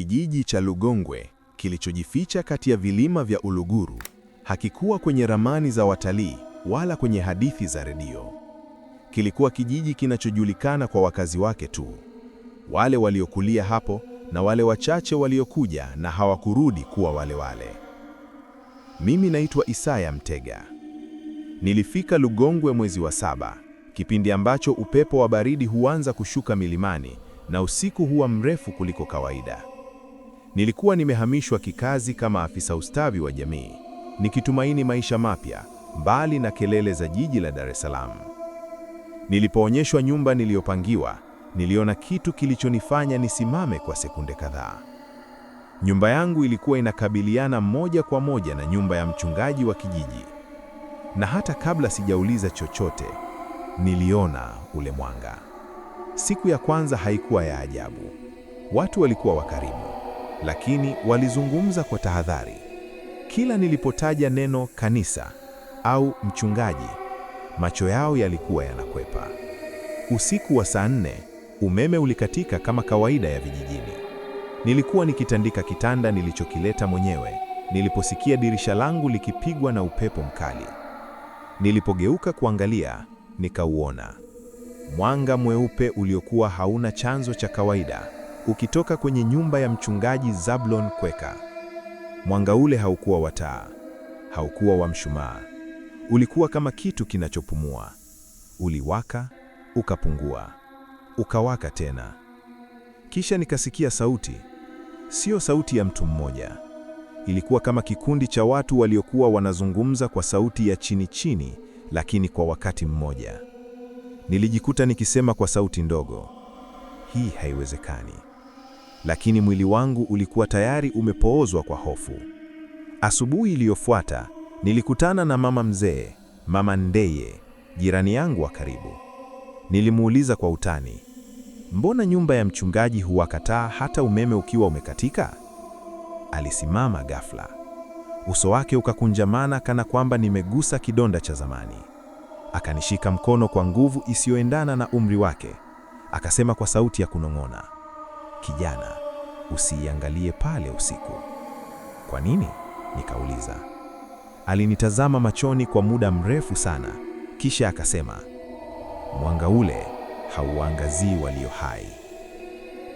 Kijiji cha Lugongwe kilichojificha kati ya vilima vya Uluguru hakikuwa kwenye ramani za watalii wala kwenye hadithi za redio. Kilikuwa kijiji kinachojulikana kwa wakazi wake tu, wale waliokulia hapo na wale wachache waliokuja na hawakurudi kuwa wale wale. Mimi naitwa Isaya Mtega. Nilifika Lugongwe mwezi wa 7, kipindi ambacho upepo wa baridi huanza kushuka milimani na usiku huwa mrefu kuliko kawaida. Nilikuwa nimehamishwa kikazi kama afisa ustawi wa jamii, nikitumaini maisha mapya mbali na kelele za jiji la Dar es Salaam. Nilipoonyeshwa nyumba niliyopangiwa, niliona kitu kilichonifanya nisimame kwa sekunde kadhaa. Nyumba yangu ilikuwa inakabiliana moja kwa moja na nyumba ya mchungaji wa kijiji. Na hata kabla sijauliza chochote, niliona ule mwanga. Siku ya kwanza haikuwa ya ajabu. Watu walikuwa wakarimu, lakini walizungumza kwa tahadhari. Kila nilipotaja neno kanisa au mchungaji, macho yao yalikuwa yanakwepa. Usiku wa saa 4, umeme ulikatika kama kawaida ya vijijini. Nilikuwa nikitandika kitanda nilichokileta mwenyewe, niliposikia dirisha langu likipigwa na upepo mkali. Nilipogeuka kuangalia, nikauona mwanga mweupe uliokuwa hauna chanzo cha kawaida, ukitoka kwenye nyumba ya mchungaji Zablon Kweka. Mwanga ule haukuwa wa taa, haukuwa wa mshumaa. Ulikuwa kama kitu kinachopumua. Uliwaka, ukapungua, ukawaka tena. Kisha nikasikia sauti. Sio sauti ya mtu mmoja. Ilikuwa kama kikundi cha watu waliokuwa wanazungumza kwa sauti ya chini chini, lakini kwa wakati mmoja. Nilijikuta nikisema kwa sauti ndogo, hii haiwezekani. Lakini mwili wangu ulikuwa tayari umepoozwa kwa hofu. Asubuhi iliyofuata, nilikutana na mama mzee, Mama Ndeye, jirani yangu wa karibu. Nilimuuliza kwa utani, mbona nyumba ya mchungaji huwakataa hata umeme ukiwa umekatika? Alisimama ghafla. Uso wake ukakunjamana kana kwamba nimegusa kidonda cha zamani. Akanishika mkono kwa nguvu isiyoendana na umri wake. Akasema kwa sauti ya kunong'ona, kijana, usiangalie pale usiku. Kwa nini? Nikauliza. Alinitazama machoni kwa muda mrefu sana, kisha akasema, mwanga ule hauangazii walio hai.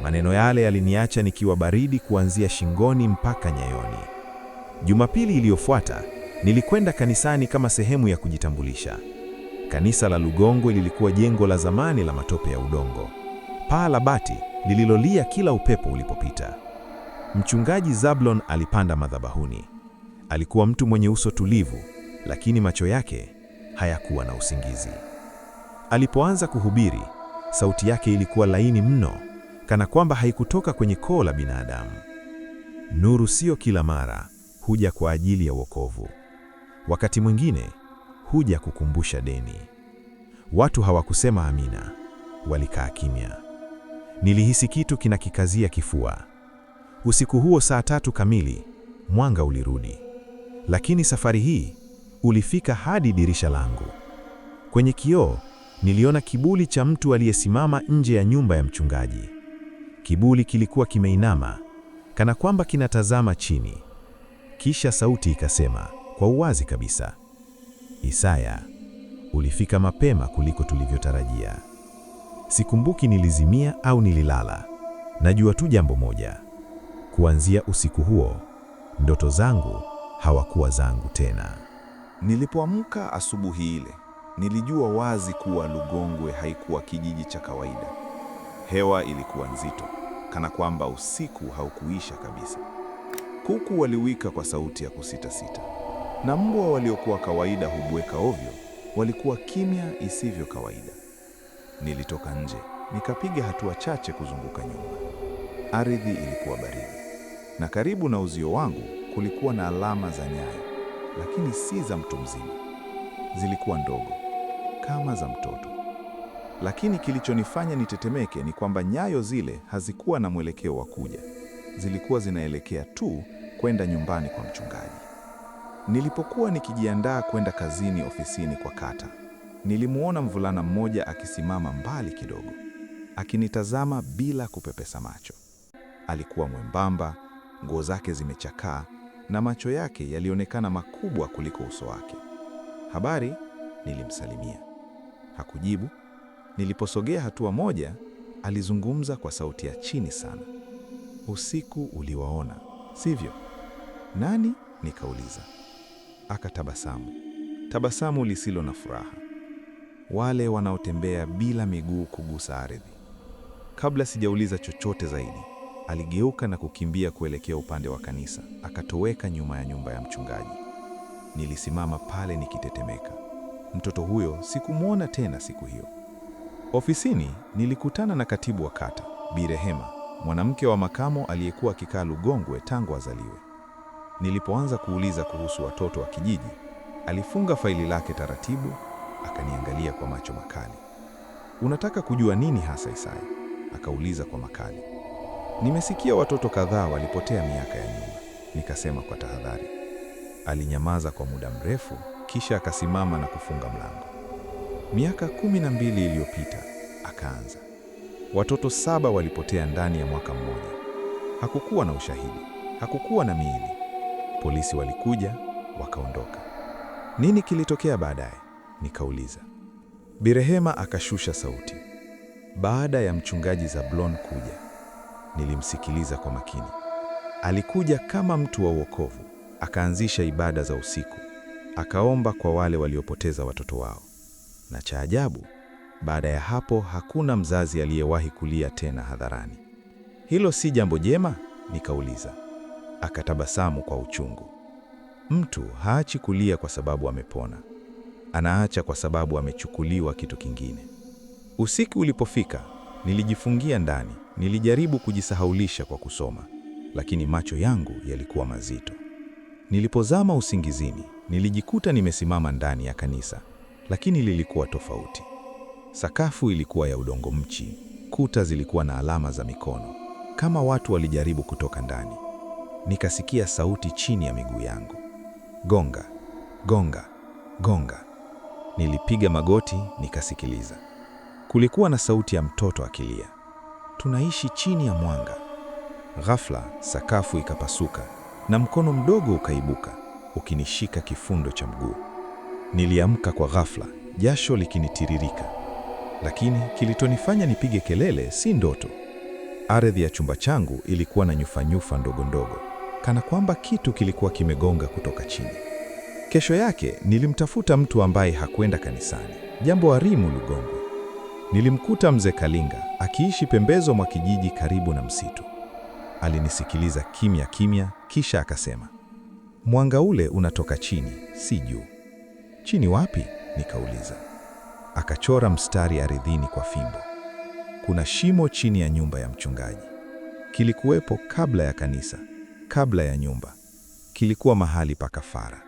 Maneno yale yaliniacha nikiwa baridi kuanzia shingoni mpaka nyayoni. Jumapili iliyofuata, nilikwenda kanisani kama sehemu ya kujitambulisha. Kanisa la Lugongwe lilikuwa jengo la zamani la matope ya udongo, paa la bati lililolia kila upepo ulipopita. Mchungaji Zablon alipanda madhabahuni. Alikuwa mtu mwenye uso tulivu, lakini macho yake hayakuwa na usingizi. Alipoanza kuhubiri, sauti yake ilikuwa laini mno, kana kwamba haikutoka kwenye koo la binadamu. Nuru sio kila mara huja kwa ajili ya wokovu. Wakati mwingine huja kukumbusha deni. Watu hawakusema amina, walikaa kimya. Nilihisi kitu kinakikazia kifua. Usiku huo saa 3 kamili, mwanga ulirudi. Lakini safari hii ulifika hadi dirisha langu. Kwenye kioo niliona kibuli cha mtu aliyesimama nje ya nyumba ya mchungaji. Kibuli kilikuwa kimeinama, kana kwamba kinatazama chini. Kisha sauti ikasema kwa uwazi kabisa, Isaya, ulifika mapema kuliko tulivyotarajia. Sikumbuki nilizimia au nililala. Najua tu jambo moja. Kuanzia usiku huo, ndoto zangu hawakuwa zangu tena. Nilipoamka asubuhi ile, nilijua wazi kuwa Lugongwe haikuwa kijiji cha kawaida. Hewa ilikuwa nzito, kana kwamba usiku haukuisha kabisa. Kuku waliwika kwa sauti ya kusitasita, na mbwa waliokuwa kawaida hubweka ovyo walikuwa kimya isivyo kawaida. Nilitoka nje, nikapiga hatua chache kuzunguka nyumba. Ardhi ilikuwa baridi, na karibu na uzio wangu kulikuwa na alama za nyayo, lakini si za mtu mzima. Zilikuwa ndogo, kama za mtoto. Lakini kilichonifanya nitetemeke ni kwamba nyayo zile hazikuwa na mwelekeo wa kuja. Zilikuwa zinaelekea tu kwenda nyumbani kwa mchungaji. Nilipokuwa nikijiandaa kwenda kazini ofisini kwa kata, nilimuona mvulana mmoja akisimama mbali kidogo, akinitazama bila kupepesa macho. Alikuwa mwembamba, nguo zake zimechakaa na macho yake yalionekana makubwa kuliko uso wake. "Habari?" nilimsalimia. Hakujibu. Niliposogea hatua moja, alizungumza kwa sauti ya chini sana. "Usiku uliwaona, sivyo?" "Nani?" nikauliza. Akatabasamu. Tabasamu lisilo na furaha. "Wale wanaotembea bila miguu kugusa ardhi." Kabla sijauliza chochote zaidi, aligeuka na kukimbia kuelekea upande wa kanisa, akatoweka nyuma ya nyumba ya mchungaji. Nilisimama pale nikitetemeka. Mtoto huyo sikumwona tena siku hiyo. Ofisini nilikutana na katibu wa kata, Bi Rehema, mwanamke wa makamo aliyekuwa akikaa Lugongwe tangu azaliwe. Nilipoanza kuuliza kuhusu watoto wa kijiji, alifunga faili lake taratibu, akaniangalia kwa macho makali. "Unataka kujua nini hasa, Isaya?" akauliza kwa makali. "Nimesikia watoto kadhaa walipotea miaka ya nyuma," nikasema kwa tahadhari. Alinyamaza kwa muda mrefu, kisha akasimama na kufunga mlango. "Miaka 12 iliyopita," akaanza. "Watoto 7 walipotea ndani ya mwaka mmoja. Hakukuwa na ushahidi, hakukuwa na miili. Polisi walikuja, wakaondoka." "Nini kilitokea baadaye?" nikauliza. Bi Rehema akashusha sauti. "Baada ya mchungaji Zablon kuja." Nilimsikiliza kwa makini. "Alikuja kama mtu wa wokovu, akaanzisha ibada za usiku, akaomba kwa wale waliopoteza watoto wao. Na cha ajabu, baada ya hapo hakuna mzazi aliyewahi kulia tena hadharani." "Hilo si jambo jema?" nikauliza. Akatabasamu kwa uchungu. "Mtu haachi kulia kwa sababu amepona. Anaacha kwa sababu amechukuliwa kitu kingine." Usiku ulipofika, nilijifungia ndani. Nilijaribu kujisahaulisha kwa kusoma, lakini macho yangu yalikuwa mazito. Nilipozama usingizini, nilijikuta nimesimama ndani ya kanisa, lakini lilikuwa tofauti. Sakafu ilikuwa ya udongo mchi, kuta zilikuwa na alama za mikono, kama watu walijaribu kutoka ndani. Nikasikia sauti chini ya miguu yangu. "Gonga, gonga, gonga." Nilipiga magoti nikasikiliza. Kulikuwa na sauti ya mtoto akilia. "Tunaishi chini ya mwanga." Ghafla sakafu ikapasuka na mkono mdogo ukaibuka, ukinishika kifundo cha mguu. Niliamka kwa ghafla, jasho likinitiririka. Lakini kilichonifanya nipige kelele si ndoto. Ardhi ya chumba changu ilikuwa na nyufa ndogo ndogo, kana kwamba kitu kilikuwa kimegonga kutoka chini. Kesho yake nilimtafuta mtu ambaye hakwenda kanisani, jambo harimu Lugongwe. Nilimkuta mzee Kalinga akiishi pembezo mwa kijiji karibu na msitu. Alinisikiliza kimya kimya, kisha akasema, "Mwanga ule unatoka chini, si juu." "Chini wapi?" nikauliza. Akachora mstari ardhini kwa fimbo. "Kuna shimo chini ya nyumba ya mchungaji. Kilikuwepo kabla ya kanisa, kabla ya nyumba. Kilikuwa mahali pa kafara."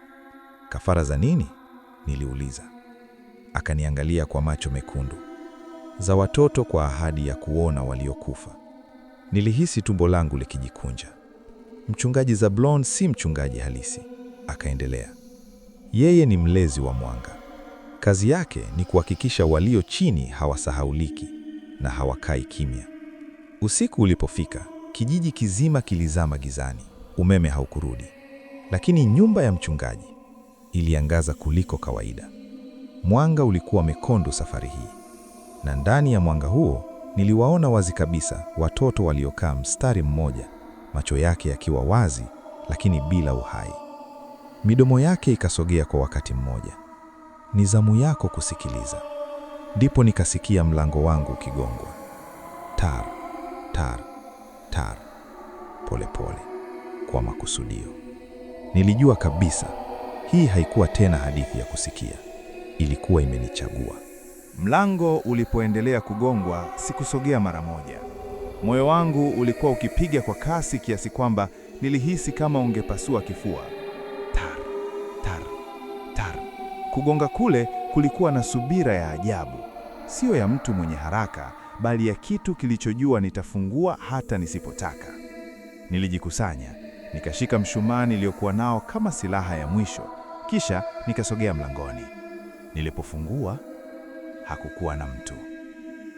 "Kafara za nini?" niliuliza. Akaniangalia kwa macho mekundu. "Za watoto kwa ahadi ya kuona waliokufa." Nilihisi tumbo langu likijikunja. "Mchungaji Zablon si mchungaji halisi," akaendelea. "Yeye ni mlezi wa mwanga. Kazi yake ni kuhakikisha walio chini hawasahauliki na hawakai kimya." Usiku ulipofika, kijiji kizima kilizama gizani. Umeme haukurudi. Lakini nyumba ya mchungaji iliangaza kuliko kawaida. Mwanga ulikuwa mekundu safari hii. Na ndani ya mwanga huo niliwaona wazi kabisa watoto waliokaa mstari mmoja, macho yake yakiwa wazi lakini bila uhai. Midomo yake ikasogea kwa wakati mmoja. "Ni zamu yako kusikiliza." Ndipo nikasikia mlango wangu ukigongwa. Tar, tar, tar. Pole pole, kwa makusudio. Nilijua kabisa hii haikuwa tena hadithi ya kusikia. Ilikuwa imenichagua. Mlango ulipoendelea kugongwa, sikusogea mara moja. Moyo wangu ulikuwa ukipiga kwa kasi kiasi kwamba nilihisi kama ungepasua kifua. Tar, tar, tar. Kugonga kule kulikuwa na subira ya ajabu, sio ya mtu mwenye haraka, bali ya kitu kilichojua nitafungua hata nisipotaka. Nilijikusanya, nikashika mshumaa niliokuwa nao kama silaha ya mwisho, kisha nikasogea mlangoni. Nilipofungua, hakukuwa na mtu.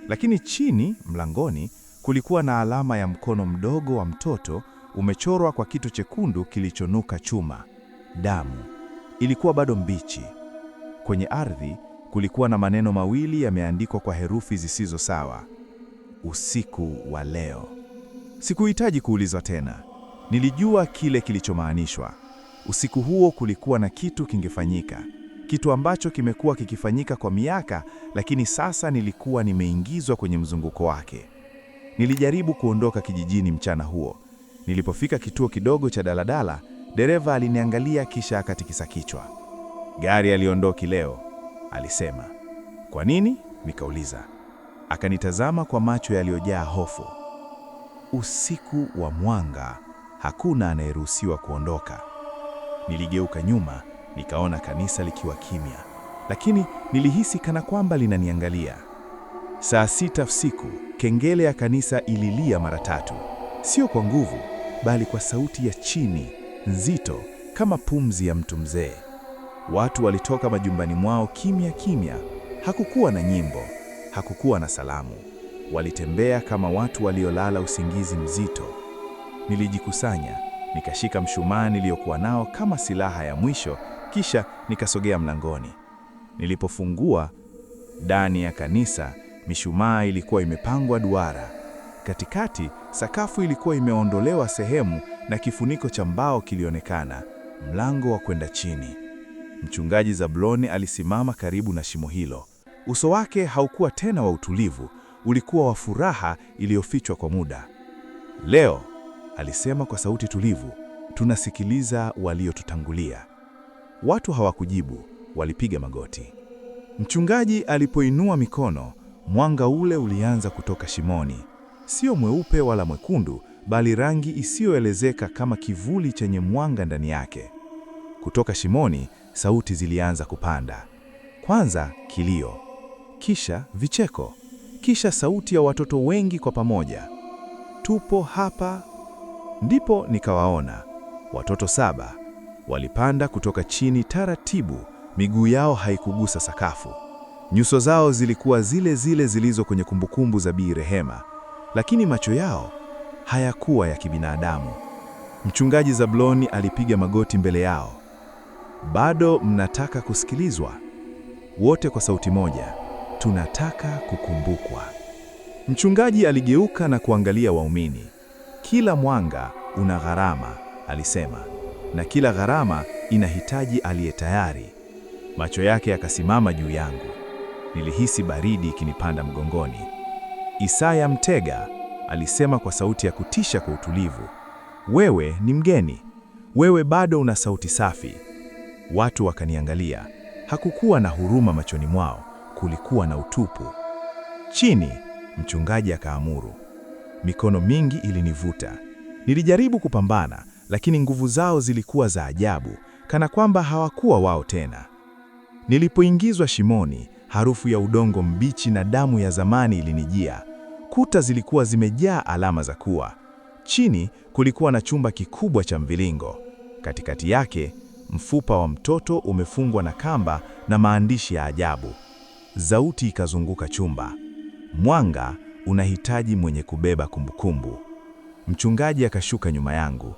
Lakini chini mlangoni kulikuwa na alama ya mkono mdogo wa mtoto umechorwa kwa kitu chekundu kilichonuka chuma. Damu ilikuwa bado mbichi. Kwenye ardhi kulikuwa na maneno mawili yameandikwa kwa herufi zisizo sawa: usiku wa leo. Sikuhitaji kuulizwa tena. Nilijua kile kilichomaanishwa. Usiku huo kulikuwa na kitu kingefanyika, kitu ambacho kimekuwa kikifanyika kwa miaka, lakini sasa nilikuwa nimeingizwa kwenye mzunguko wake. Nilijaribu kuondoka kijijini mchana huo. Nilipofika kituo kidogo cha daladala, dereva aliniangalia kisha akatikisa kichwa. Gari aliondoki leo, alisema. Kwa nini? Nikauliza. Akanitazama kwa macho yaliyojaa hofu. Usiku wa mwanga, hakuna anayeruhusiwa kuondoka. Niligeuka nyuma, nikaona kanisa likiwa kimya, lakini nilihisi kana kwamba linaniangalia. Saa 6 usiku, kengele ya kanisa ililia mara 3, sio kwa nguvu, bali kwa sauti ya chini, nzito, kama pumzi ya mtu mzee. Watu walitoka majumbani mwao kimya kimya. Hakukuwa na nyimbo, hakukuwa na salamu. Walitembea kama watu waliolala usingizi mzito. Nilijikusanya, nikashika mshumaa niliokuwa nao kama silaha ya mwisho, kisha nikasogea mlangoni. Nilipofungua, ndani ya kanisa, mishumaa ilikuwa imepangwa duara. Katikati, sakafu ilikuwa imeondolewa sehemu na kifuniko cha mbao kilionekana, mlango wa kwenda chini. Mchungaji Zabloni alisimama karibu na shimo hilo. Uso wake haukuwa tena wa utulivu, ulikuwa wa furaha iliyofichwa kwa muda. Leo, alisema kwa sauti tulivu, tunasikiliza waliotutangulia. Watu hawakujibu, walipiga magoti. Mchungaji alipoinua mikono, mwanga ule ulianza kutoka shimoni. Sio mweupe wala mwekundu, bali rangi isiyoelezeka kama kivuli chenye mwanga ndani yake. Kutoka shimoni, sauti zilianza kupanda. Kwanza kilio, kisha vicheko, kisha sauti ya watoto wengi kwa pamoja. Tupo hapa. Ndipo nikawaona watoto 7 walipanda kutoka chini taratibu, miguu yao haikugusa sakafu. Nyuso zao zilikuwa zile zile zilizo kwenye kumbukumbu za Bi Rehema, lakini macho yao hayakuwa ya kibinadamu. Mchungaji Zabloni alipiga magoti mbele yao. Bado mnataka kusikilizwa? Wote kwa sauti moja, tunataka kukumbukwa. Mchungaji aligeuka na kuangalia waumini. Kila mwanga una gharama, alisema, na kila gharama inahitaji aliye tayari. Macho yake yakasimama juu yangu. Nilihisi baridi ikinipanda mgongoni. Isaya Mtega, alisema kwa sauti ya kutisha kwa utulivu, wewe ni mgeni, wewe bado una sauti safi. Watu wakaniangalia. Hakukuwa na huruma machoni mwao, kulikuwa na utupu. Chini, mchungaji akaamuru. Mikono mingi ilinivuta. Nilijaribu kupambana, lakini nguvu zao zilikuwa za ajabu, kana kwamba hawakuwa wao tena. Nilipoingizwa shimoni, harufu ya udongo mbichi na damu ya zamani ilinijia. Kuta zilikuwa zimejaa alama za kuwa. Chini kulikuwa na chumba kikubwa cha mviringo. Katikati yake, mfupa wa mtoto umefungwa na kamba na maandishi ya ajabu. Sauti ikazunguka chumba. Mwanga unahitaji mwenye kubeba kumbukumbu. Mchungaji akashuka nyuma yangu.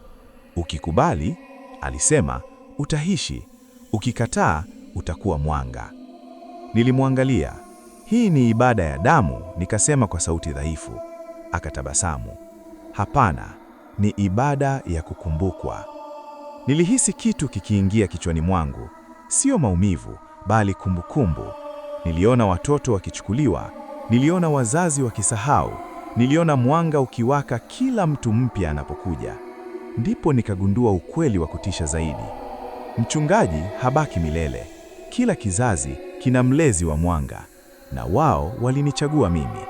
Ukikubali, alisema, utaishi. Ukikataa, utakuwa mwanga. Nilimwangalia. Hii ni ibada ya damu, nikasema kwa sauti dhaifu. Akatabasamu. Hapana, ni ibada ya kukumbukwa. Nilihisi kitu kikiingia kichwani mwangu, sio maumivu, bali kumbukumbu. Niliona watoto wakichukuliwa, niliona wazazi wakisahau, niliona mwanga ukiwaka kila mtu mpya anapokuja. Ndipo nikagundua ukweli wa kutisha zaidi. Mchungaji habaki milele. Kila kizazi kina mlezi wa mwanga, na wao walinichagua mimi.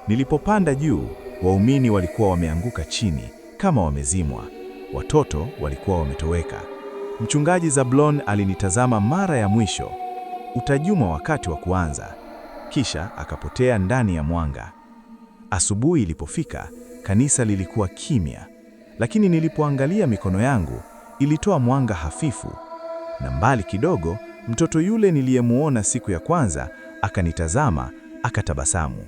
Nilipopanda juu, waumini walikuwa wameanguka chini kama wamezimwa. Watoto walikuwa wametoweka. Mchungaji Zablon alinitazama mara ya mwisho. Utajuma wakati wa kuanza. Kisha akapotea ndani ya mwanga. Asubuhi ilipofika, kanisa lilikuwa kimya, lakini nilipoangalia mikono yangu, ilitoa mwanga hafifu. Na mbali kidogo, mtoto yule niliyemuona siku ya kwanza akanitazama, akatabasamu.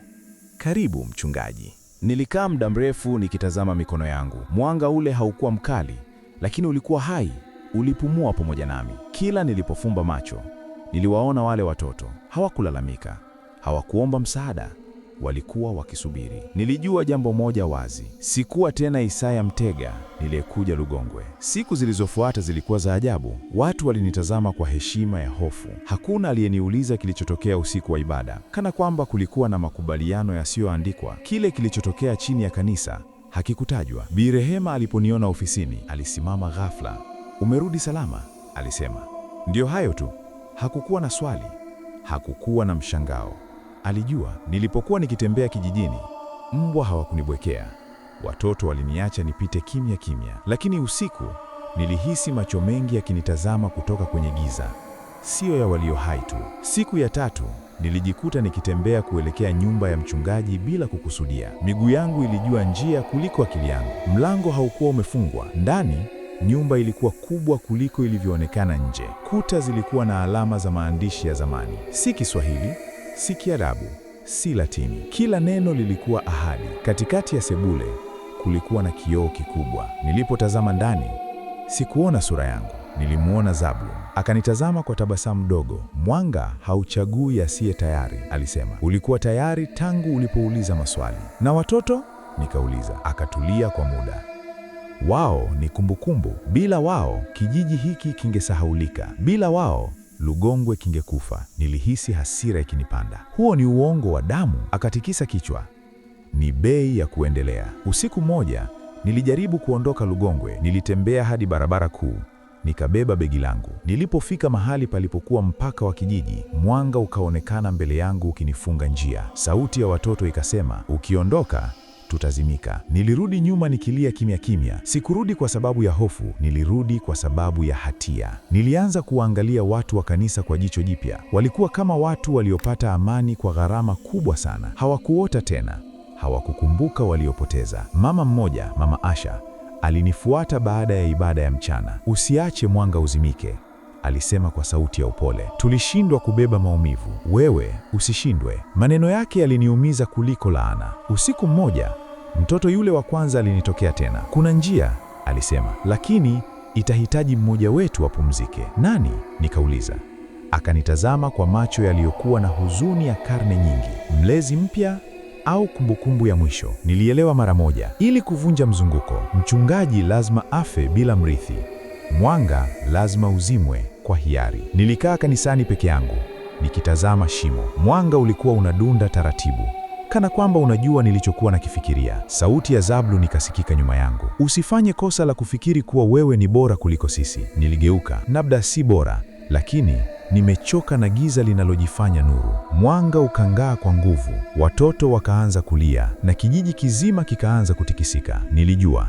Karibu mchungaji. Nilikaa muda mrefu nikitazama mikono yangu. Mwanga ule haukuwa mkali, lakini ulikuwa hai, ulipumua pamoja nami. Kila nilipofumba macho, niliwaona wale watoto. Hawakulalamika, hawakuomba msaada, walikuwa wakisubiri. Nilijua jambo moja wazi, sikuwa tena Isaya mtega niliyekuja Lugongwe. Siku zilizofuata zilikuwa za ajabu. Watu walinitazama kwa heshima ya hofu. Hakuna aliyeniuliza kilichotokea usiku wa ibada, kana kwamba kulikuwa na makubaliano yasiyoandikwa. Kile kilichotokea chini ya kanisa hakikutajwa. Bi Rehema aliponiona ofisini, alisimama ghafla. "Umerudi salama?" alisema. Ndio hayo tu. Hakukuwa na swali, hakukuwa na mshangao. Alijua. Nilipokuwa nikitembea kijijini, mbwa hawakunibwekea, watoto waliniacha nipite kimya kimya. Lakini usiku nilihisi macho mengi yakinitazama kutoka kwenye giza, sio ya walio hai tu. Siku ya 3 nilijikuta nikitembea kuelekea nyumba ya mchungaji bila kukusudia. Miguu yangu ilijua njia kuliko akili yangu. Mlango haukuwa umefungwa. Ndani nyumba ilikuwa kubwa kuliko ilivyoonekana nje. Kuta zilikuwa na alama za maandishi ya zamani, si Kiswahili, si Kiarabu, si Latini. Kila neno lilikuwa ahadi. Katikati ya sebule kulikuwa na kioo kikubwa. Nilipotazama ndani, sikuona sura yangu, nilimuona Zablon. Akanitazama kwa tabasamu dogo. "Mwanga hauchagui asiye tayari," alisema. "Ulikuwa tayari tangu ulipouliza maswali." "Na watoto?" nikauliza. Akatulia kwa muda. "Wao ni kumbukumbu. Bila wao kijiji hiki kingesahaulika. Bila wao Lugongwe kingekufa." Nilihisi hasira ikinipanda. "Huo ni uongo wa damu." Akatikisa kichwa. "Ni bei ya kuendelea." Usiku mmoja nilijaribu kuondoka Lugongwe. Nilitembea hadi barabara kuu, nikabeba begi langu. Nilipofika mahali palipokuwa mpaka wa kijiji, mwanga ukaonekana mbele yangu ukinifunga njia. Sauti ya watoto ikasema, "Ukiondoka tutazimika." Nilirudi nyuma nikilia kimya kimya. Sikurudi kwa sababu ya hofu, nilirudi kwa sababu ya hatia. Nilianza kuwaangalia watu wa kanisa kwa jicho jipya. Walikuwa kama watu waliopata amani kwa gharama kubwa sana. Hawakuota tena, hawakukumbuka waliopoteza. Mama mmoja, Mama Asha, alinifuata baada ya ibada ya mchana. "Usiache mwanga uzimike," alisema kwa sauti ya upole. "Tulishindwa kubeba maumivu, wewe usishindwe." Maneno yake yaliniumiza kuliko laana. Usiku mmoja, mtoto yule wa kwanza alinitokea tena. "Kuna njia," alisema, "lakini itahitaji mmoja wetu apumzike." "Nani?" nikauliza. Akanitazama kwa macho yaliyokuwa na huzuni ya karne nyingi. "Mlezi mpya au kumbukumbu ya mwisho?" Nilielewa mara moja. Ili kuvunja mzunguko, mchungaji lazima afe bila mrithi. Mwanga lazima uzimwe kwa hiari. Nilikaa kanisani peke yangu, nikitazama shimo. Mwanga ulikuwa unadunda taratibu, kana kwamba unajua nilichokuwa nakifikiria. Sauti ya Zablon ikasikika nyuma yangu. "Usifanye kosa la kufikiri kuwa wewe ni bora kuliko sisi." Niligeuka. Labda si bora, lakini nimechoka na giza linalojifanya nuru. Mwanga ukang'aa kwa nguvu, watoto wakaanza kulia na kijiji kizima kikaanza kutikisika. Nilijua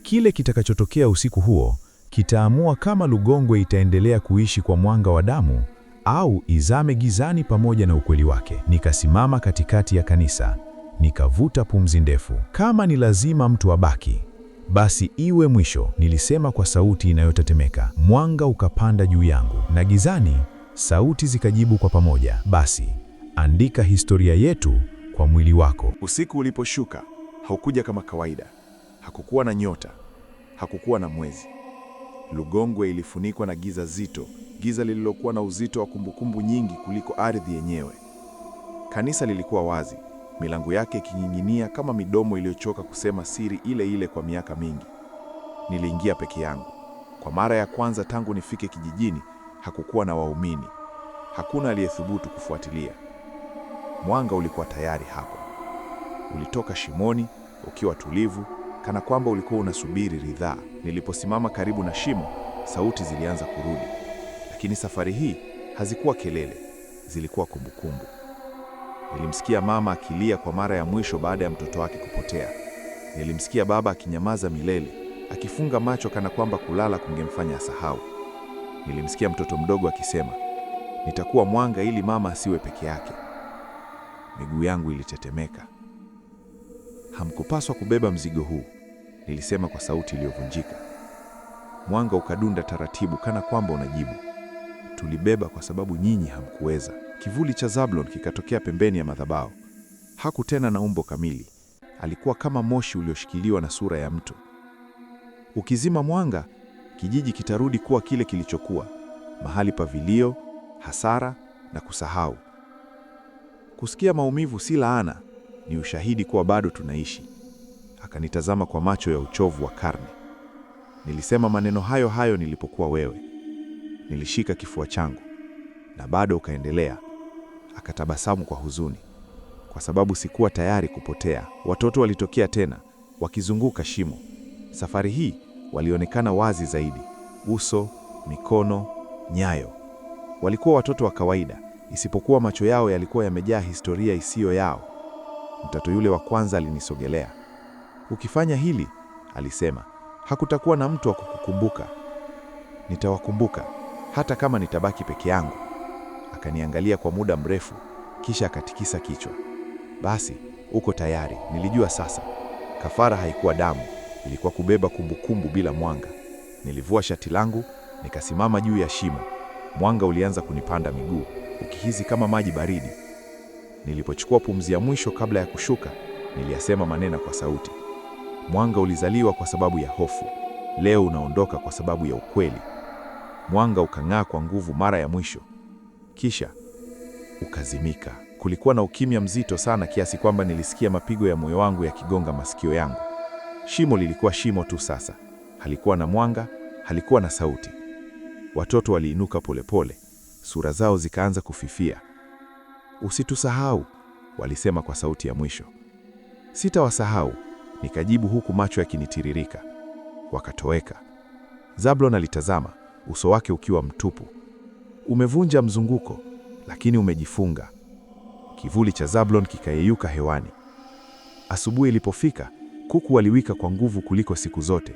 kile kitakachotokea usiku huo kitaamua kama Lugongwe itaendelea kuishi kwa mwanga wa damu au izame gizani pamoja na ukweli wake. Nikasimama katikati ya kanisa, nikavuta pumzi ndefu. "Kama ni lazima mtu abaki, basi iwe mwisho," nilisema kwa sauti inayotetemeka. Mwanga ukapanda juu yangu na gizani sauti zikajibu kwa pamoja, "Basi andika historia yetu kwa mwili wako." Usiku uliposhuka, haukuja kama kawaida. Hakukuwa na nyota, hakukuwa na mwezi. Lugongwe ilifunikwa na giza zito, giza lililokuwa na uzito wa kumbukumbu nyingi kuliko ardhi yenyewe. Kanisa lilikuwa wazi, milango yake ikining'inia kama midomo iliyochoka kusema siri ile ile kwa miaka mingi. Niliingia peke yangu. Kwa mara ya kwanza tangu nifike kijijini, hakukuwa na waumini. Hakuna aliyethubutu kufuatilia. Mwanga ulikuwa tayari hapo. Ulitoka shimoni ukiwa tulivu, kana kwamba ulikuwa unasubiri ridhaa. Niliposimama karibu na shimo, sauti zilianza kurudi. Lakini safari hii hazikuwa kelele, zilikuwa kumbukumbu. Nilimsikia mama akilia kwa mara ya mwisho baada ya mtoto wake kupotea. Nilimsikia baba akinyamaza milele, akifunga macho kana kwamba kulala kungemfanya asahau. Nilimsikia mtoto mdogo akisema, "Nitakuwa mwanga ili mama asiwe peke yake." Miguu yangu ilitetemeka. "Hamkupaswa kubeba mzigo huu," nilisema kwa sauti iliyovunjika. Mwanga ukadunda taratibu kana kwamba unajibu, "Tulibeba kwa sababu nyinyi hamkuweza." Kivuli cha Zablon kikatokea pembeni ya madhabahu. Hakutena na umbo kamili, alikuwa kama moshi ulioshikiliwa na sura ya mtu. Ukizima mwanga, kijiji kitarudi kuwa kile kilichokuwa, mahali pa vilio, hasara na kusahau. Kusikia maumivu si laana, ni ushahidi kuwa bado tunaishi. Akanitazama kwa macho ya uchovu wa karne. Nilisema maneno hayo hayo nilipokuwa wewe. Nilishika kifua changu. Na bado ukaendelea. Akatabasamu kwa huzuni. Kwa sababu sikuwa tayari kupotea. Watoto walitokea tena, wakizunguka shimo. Safari hii walionekana wazi zaidi. Uso, mikono, nyayo. Walikuwa watoto wa kawaida, isipokuwa macho yao yalikuwa yamejaa historia isiyo yao. Mtoto yule wa kwanza alinisogelea. Ukifanya hili, alisema, hakutakuwa na mtu wa kukukumbuka. Nitawakumbuka, hata kama nitabaki peke yangu. Akaniangalia kwa muda mrefu, kisha akatikisa kichwa. Basi, uko tayari, nilijua sasa. Kafara haikuwa damu, ilikuwa kubeba kumbukumbu bila mwanga. Nilivua shati langu, nikasimama juu ya shimo. Mwanga ulianza kunipanda miguu, ukihisi kama maji baridi. Nilipochukua pumzi ya mwisho kabla ya kushuka, niliyasema maneno kwa sauti. Mwanga ulizaliwa kwa sababu ya hofu. Leo unaondoka kwa sababu ya ukweli. Mwanga ukang'aa kwa nguvu mara ya mwisho. Kisha ukazimika. Kulikuwa na ukimya mzito sana kiasi kwamba nilisikia mapigo ya moyo wangu yakigonga masikio yangu. Shimo lilikuwa shimo tu sasa. Halikuwa na mwanga, halikuwa na sauti. Watoto waliinuka polepole, sura zao zikaanza kufifia. Usitusahau, walisema kwa sauti ya mwisho. Sitawasahau, nikajibu huku macho yakinitiririka. Wakatoweka. Zablon alitazama, uso wake ukiwa mtupu. Umevunja mzunguko, lakini umejifunga. Kivuli cha Zablon kikayeyuka hewani. Asubuhi ilipofika, kuku waliwika kwa nguvu kuliko siku zote.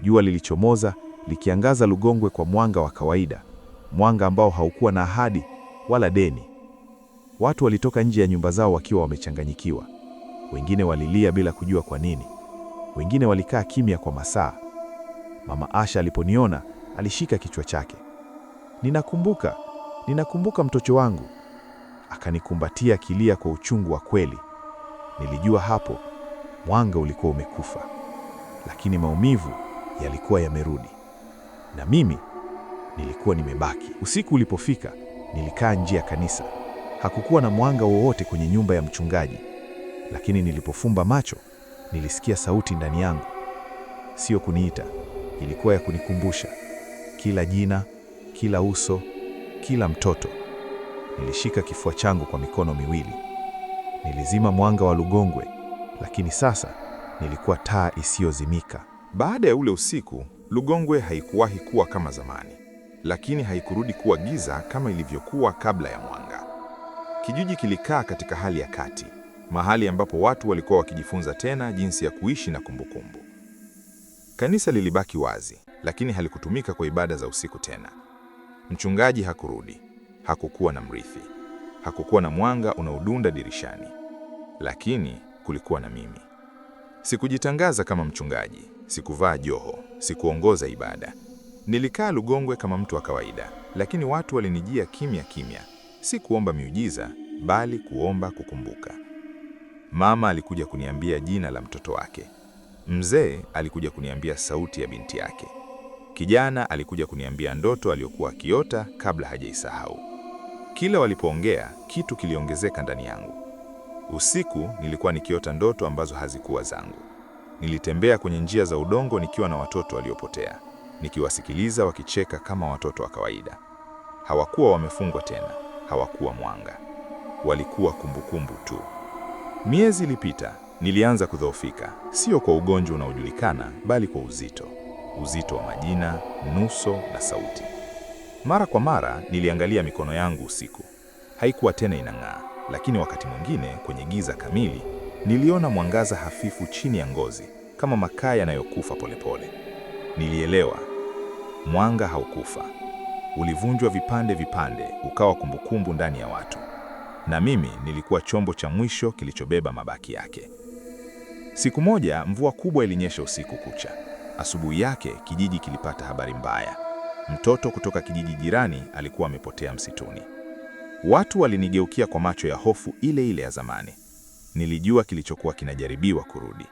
Jua lilichomoza, likiangaza Lugongwe kwa mwanga wa kawaida, mwanga ambao haukuwa na ahadi wala deni. Watu walitoka nje ya nyumba zao wakiwa wamechanganyikiwa. Wengine walilia bila kujua kwa nini. Wengine walikaa kimya kwa masaa. Mama Asha aliponiona, alishika kichwa chake. Ninakumbuka mtoto wangu. Akanikumbatia akilia kwa uchungu wa kweli. Nilijua hapo, mwanga ulikuwa umekufa. Lakini maumivu yalikuwa yamerudi. Na mimi nilikuwa nimebaki. Usiku ulipofika, nilikaa nje ya kanisa. Hakukuwa na mwanga wowote kwenye nyumba ya mchungaji. Lakini nilipofumba macho, nilisikia sauti ndani yangu. Sio kuniita, ilikuwa ya kunikumbusha. Kila jina, kila uso, kila mtoto. Nilishika kifua changu kwa mikono miwili. Nilizima mwanga wa Lugongwe, lakini sasa nilikuwa taa isiyozimika. Baada ya ule usiku, Lugongwe haikuwahi kuwa kama zamani, lakini haikurudi kuwa giza kama ilivyokuwa kabla ya mwanga. Kijiji kilikaa katika hali ya kati, mahali ambapo watu walikuwa wakijifunza tena jinsi ya kuishi na kumbukumbu. Kanisa lilibaki wazi, lakini halikutumika kwa ibada za usiku tena. Mchungaji hakurudi, hakukuwa na mrithi, hakukuwa na mwanga unaodunda dirishani. Lakini kulikuwa na mimi. Sikujitangaza kama mchungaji, sikuvaa joho, sikuongoza ibada. Nilikaa Lugongwe kama mtu wa kawaida, lakini watu walinijia kimya kimya, si kuomba miujiza, bali kuomba kukumbuka. Mama alikuja kuniambia jina la mtoto wake. Mzee alikuja kuniambia sauti ya binti yake. Kijana alikuja kuniambia ndoto aliyokuwa akiota kabla hajaisahau. Kila walipoongea, kitu kiliongezeka ndani yangu. Usiku nilikuwa nikiota ndoto ambazo hazikuwa zangu. Nilitembea kwenye njia za udongo nikiwa na watoto waliopotea, nikiwasikiliza wakicheka kama watoto wa kawaida. Hawakuwa wamefungwa tena, hawakuwa mwanga. Walikuwa kumbukumbu tu. Miezi ilipita, nilianza kudhoofika, sio kwa ugonjwa unaojulikana, bali kwa uzito. Uzito wa majina, nuso na sauti. Mara kwa mara niliangalia mikono yangu usiku. Haikuwa tena inang'aa, lakini wakati mwingine kwenye giza kamili niliona mwangaza hafifu chini ya ngozi, kama makaa yanayokufa polepole. Nilielewa, mwanga haukufa. Ulivunjwa vipande vipande, ukawa kumbukumbu ndani ya watu. Na mimi nilikuwa chombo cha mwisho kilichobeba mabaki yake. Siku moja mvua kubwa ilinyesha usiku kucha. Asubuhi yake kijiji kilipata habari mbaya. Mtoto kutoka kijiji jirani alikuwa amepotea msituni. Watu walinigeukia kwa macho ya hofu ile ile ya zamani. Nilijua kilichokuwa kinajaribiwa kurudi.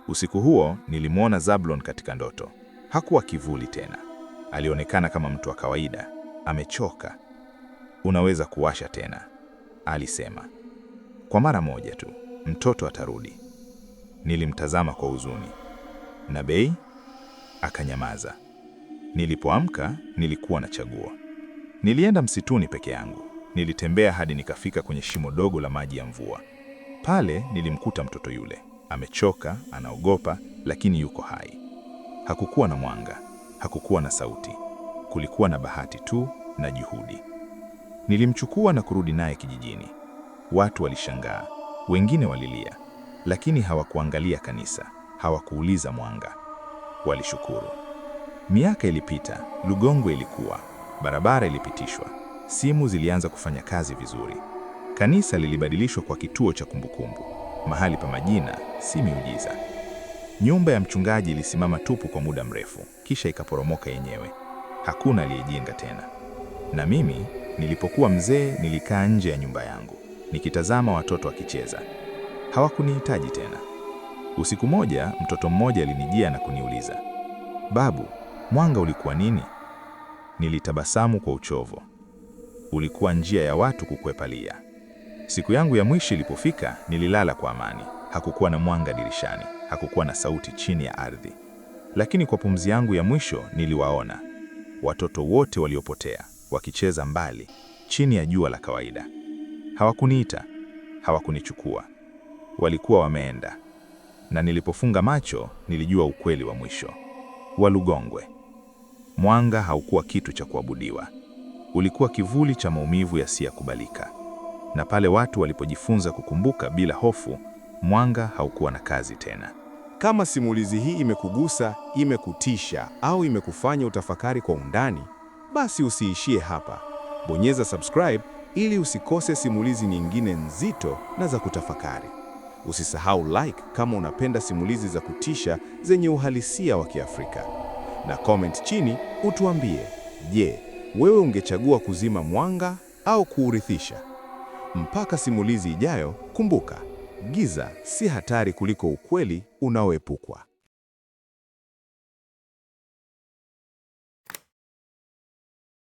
Usiku huo nilimwona Zablon katika ndoto. Hakuwa kivuli tena. Alionekana kama mtu wa kawaida, amechoka. Unaweza kuwasha tena, alisema. Kwa mara moja tu, mtoto atarudi. Nilimtazama kwa huzuni. Nabei? Akanyamaza. Nilipoamka, nilikuwa na chaguo. Nilienda msituni peke yangu. Nilitembea hadi nikafika kwenye shimo dogo la maji ya mvua. Pale nilimkuta mtoto yule. Amechoka, anaogopa, lakini yuko hai. Hakukuwa na mwanga, hakukuwa na sauti. Kulikuwa na bahati tu na juhudi. Nilimchukua na kurudi naye kijijini. Watu walishangaa, wengine walilia, lakini hawakuangalia kanisa, hawakuuliza mwanga. Walishukuru. Miaka ilipita, Lugongwe ilikuwa, barabara ilipitishwa, simu zilianza kufanya kazi vizuri. Kanisa lilibadilishwa kwa kituo cha kumbukumbu, mahali pa majina, si miujiza. Nyumba ya mchungaji ilisimama tupu kwa muda mrefu, kisha ikaporomoka yenyewe. Hakuna aliyejenga tena. Na mimi, nilipokuwa mzee, nilikaa nje ya nyumba yangu, nikitazama watoto wakicheza. Hawakunihitaji tena. Usiku moja, mtoto mmoja alinijia na kuniuliza, "Babu, mwanga ulikuwa nini?" Nilitabasamu kwa uchovu. Ulikuwa njia ya watu kukwepalia. Siku yangu ya mwisho ilipofika, nililala kwa amani. Hakukuwa na mwanga dirishani, hakukuwa na sauti chini ya ardhi. Lakini kwa pumzi yangu ya mwisho niliwaona watoto wote waliopotea, wakicheza mbali, chini ya jua la kawaida. Hawakuniita, hawakunichukua. Walikuwa wameenda. Na nilipofunga macho, nilijua ukweli wa mwisho wa Lugongwe. Mwanga haukuwa kitu cha kuabudiwa. Ulikuwa kivuli cha maumivu yasiyokubalika. Na pale watu walipojifunza kukumbuka bila hofu, mwanga haukuwa na kazi tena. Kama simulizi hii imekugusa, imekutisha au imekufanya utafakari kwa undani, basi usiishie hapa. Bonyeza subscribe ili usikose simulizi nyingine nzito na za kutafakari. Usisahau like kama unapenda simulizi za kutisha zenye uhalisia wa Kiafrika. Na comment chini utuambie, je, wewe ungechagua kuzima mwanga au kuurithisha? Mpaka simulizi ijayo, kumbuka, giza si hatari kuliko ukweli unaoepukwa.